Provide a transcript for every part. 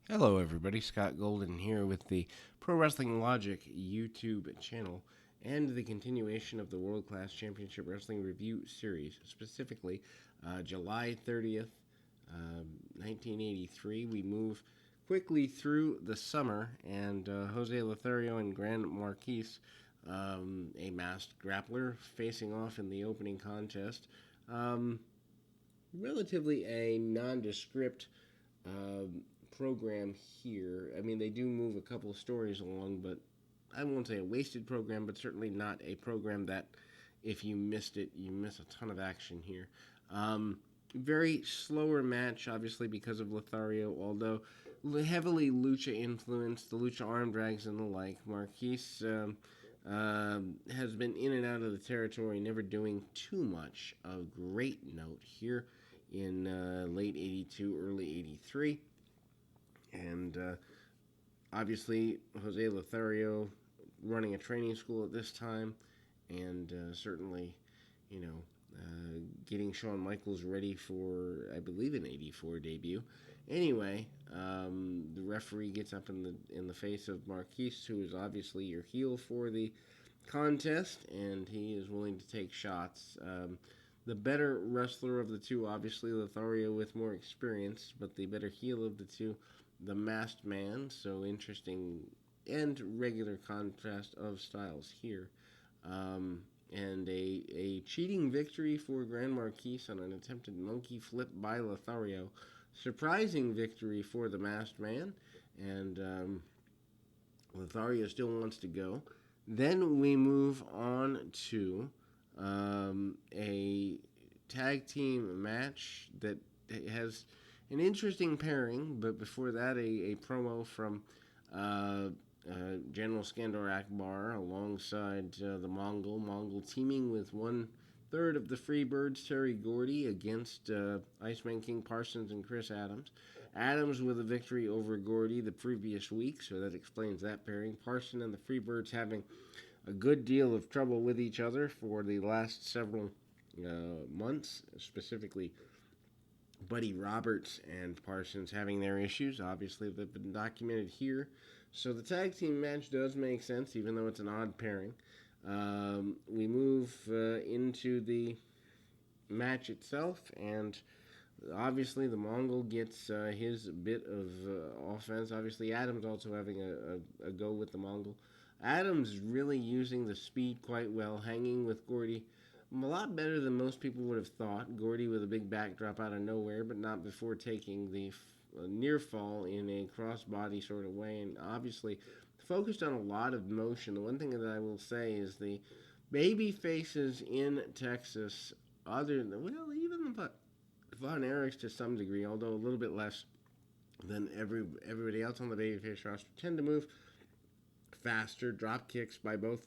Hello, everybody. Scott Golden here with the Pro Wrestling Logic YouTube channel and the continuation of the World Class Championship Wrestling Review series, specifically July 30th, 1983. We move quickly through the summer, and Jose Lothario and Grand Marquis, a masked grappler, facing off in the opening contest. Um, Relatively a nondescript um, program here. I mean, they do move a couple of stories along, but I won't say a wasted program, but certainly not a program that if you missed it, you miss a ton of action here. Very slower match, obviously, because of Lothario, although heavily lucha influenced, the lucha arm drags and the like. Marquise has been in and out of the territory, never doing too much. A great note here in late 82, early 83. And obviously, Jose Lothario running a training school at this time, and certainly, you know, getting Shawn Michaels ready for, I believe, an '84 debut. Anyway, the referee gets up in the face of Marquise, who is obviously your heel for the contest, and he is willing to take shots. The better wrestler of the two, obviously Lothario with more experience, but the better heel of the two, the masked man. So interesting and regular contrast of styles here. And a cheating victory for Grand Marquis on an attempted monkey flip by Lothario. Surprising victory for the masked man, and Lothario still wants to go. Then we move on to a tag team match that has an interesting pairing, but before that, a promo from uh, General Skandor Akbar alongside the Mongol. Mongol teaming with one third of the Freebirds, Terry Gordy, against Iceman King Parsons and Chris Adams. Adams with a victory over Gordy the previous week, so that explains that pairing. Parson and the Freebirds having a good deal of trouble with each other for the last several months, specifically Buddy Roberts and Parsons having their issues. Obviously, they've been documented here. So the tag team match does make sense, even though it's an odd pairing. We move into the match itself, and obviously the Mongol gets his bit of offense. Obviously, Adams also having a go with the Mongol. Adams really using the speed quite well, hanging with Gordy a lot better than most people would have thought. Gordy with a big backdrop out of nowhere, but not before taking the near fall in a crossbody sort of way, and obviously focused on a lot of motion. The one thing that I will say is the baby faces in Texas, other than, well, even Von Erichs to some degree, although a little bit less than everybody else on the babyface roster, tend to move faster. Drop kicks by both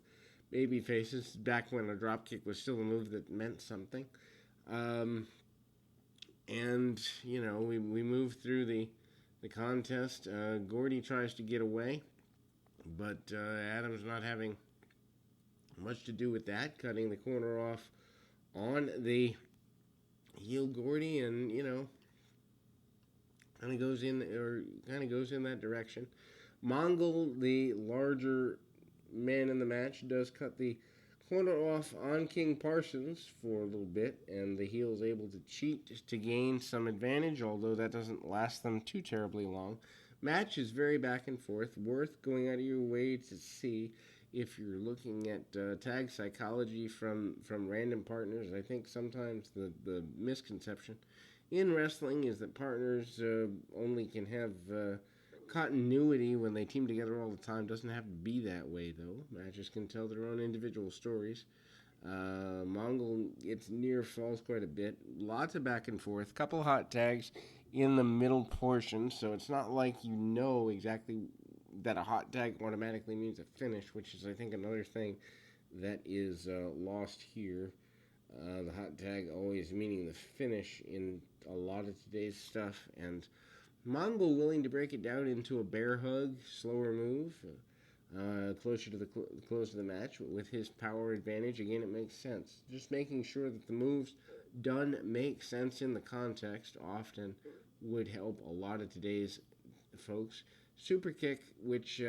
baby faces back when a drop kick was still a move that meant something. Um, and we move through the contest. Gordy tries to get away, but Adams not having much to do with that, cutting the corner off on the heel Gordy, and kind of goes in that direction. Mongol, the larger man in the match, does cut the corner off on King Parsons for a little bit, and the heel is able to cheat to gain some advantage, although that doesn't last them too terribly long. Match is very back and forth, worth going out of your way to see if you're looking at tag psychology from random partners. I think sometimes the misconception in wrestling is that partners only can have continuity when they team together all the time. Doesn't have to be that way, though. Matches can tell their own individual stories. Mongol gets near falls quite a bit. Lots of back and forth. Couple hot tags in the middle portion, so it's not like you know exactly that a hot tag automatically means a finish, which is, I think, another thing that is lost here. The hot tag always meaning the finish in a lot of today's stuff, and Mongol willing to break it down into a bear hug, slower move, closer to the close of the match with his power advantage. Again, it makes sense. Just making sure that the moves done make sense in the context often would help a lot of today's folks. Super kick, which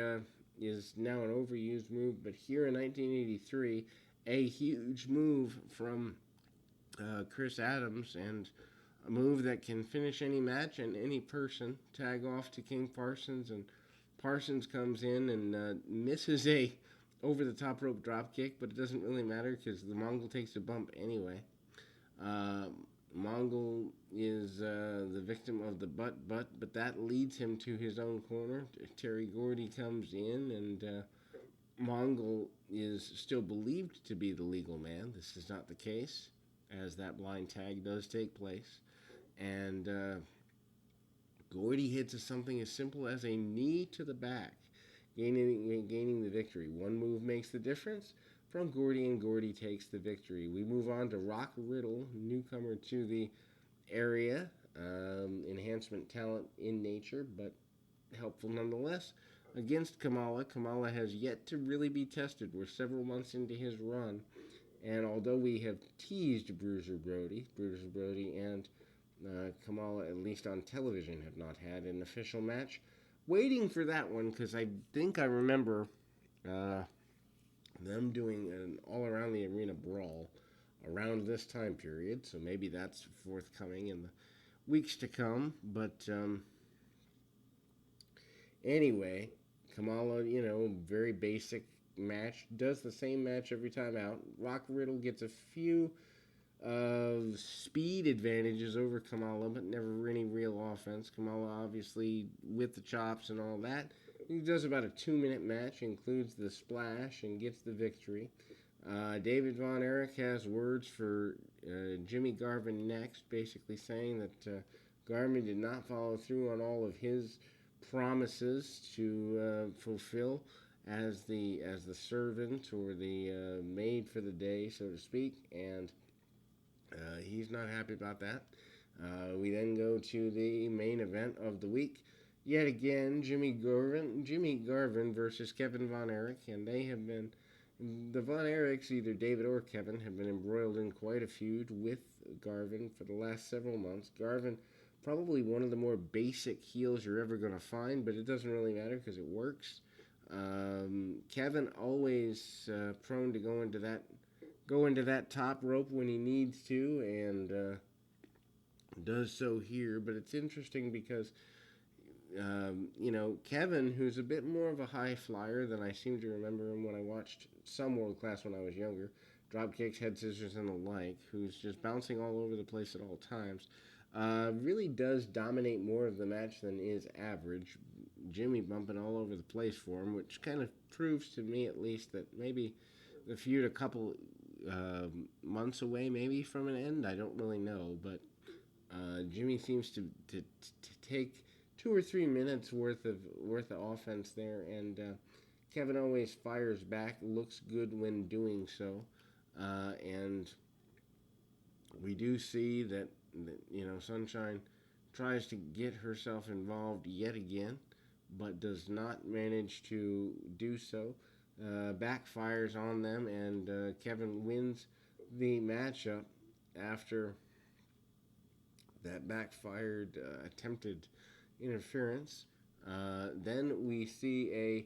is now an overused move, but here in 1983, a huge move from Chris Adams, and a move that can finish any match and any person. Tag off to King Parsons, and Parsons comes in and misses a over the top rope drop kick, but it doesn't really matter because the Mongol takes a bump anyway. Uh, Mongol is the victim of the but that leads him to his own corner. Terry Gordy comes in, and Mongol is still believed to be the legal man. This is not the case, as that blind tag does take place. And Gordy hits something as simple as a knee to the back, gaining the victory. One move makes the difference from Gordy, and Gordy takes the victory. We move on to Rock Riddle, newcomer to the area. Enhancement talent in nature, but helpful nonetheless. Against Kamala, Kamala has yet to really be tested. We're several months into his run, and although we have teased Bruiser Brody and Kamala, at least on television, have not had an official match. Waiting for that one, because I think I remember them doing an all-around the arena brawl around this time period, so maybe that's forthcoming in the weeks to come. But anyway, Kamala, very basic match, does the same match every time out. Rock Riddle gets a few speed advantages over Kamala, but never any real offense. Kamala, obviously, with the chops and all that. He does about a 2-minute match, includes the splash, and gets the victory. David Von Erich has words for Jimmy Garvin next, basically saying that Garvin did not follow through on all of his promises to fulfill as the servant or the maid for the day, so to speak, and he's not happy about that. We then go to the main event of the week. Yet again, Jimmy Garvin versus Kevin Von Erich, and they have been, the Von Erichs, either David or Kevin, have been embroiled in quite a feud with Garvin for the last several months. Garvin, probably one of the more basic heels you're ever going to find, but it doesn't really matter because it works. Kevin always prone to go into that top rope when he needs to, and does so here. But it's interesting because Kevin, who's a bit more of a high flyer than I seem to remember him when I watched some World Class when I was younger, drop kicks, head scissors, and the like, who's just bouncing all over the place at all times, really does dominate more of the match than is average. Jimmy bumping all over the place for him, which kind of proves to me at least that maybe the feud a couple months away maybe from an end. I don't really know, but Jimmy seems to take 2 or 3 minutes worth of offense there, and Kevin always fires back, looks good when doing so, and we do see that Sunshine tries to get herself involved yet again, but does not manage to do so. Backfires on them, and Kevin wins the matchup after that backfired attempted interference. Then we see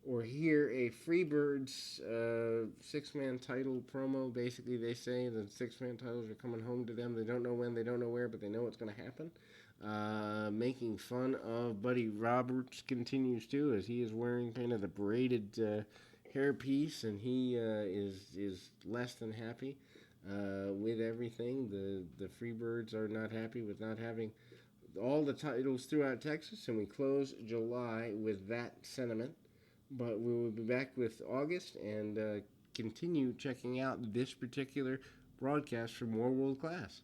hear a Freebirds 6-man title promo. Basically, they say the 6-man titles are coming home to them. They don't know when, they don't know where, but they know it's going to happen. Making fun of Buddy Roberts continues to, as he is wearing kind of the braided hairpiece, and he is less than happy with everything. The Freebirds are not happy with not having all the titles throughout Texas, and we close July with that sentiment. But we will be back with August and continue checking out this particular broadcast for more World Class.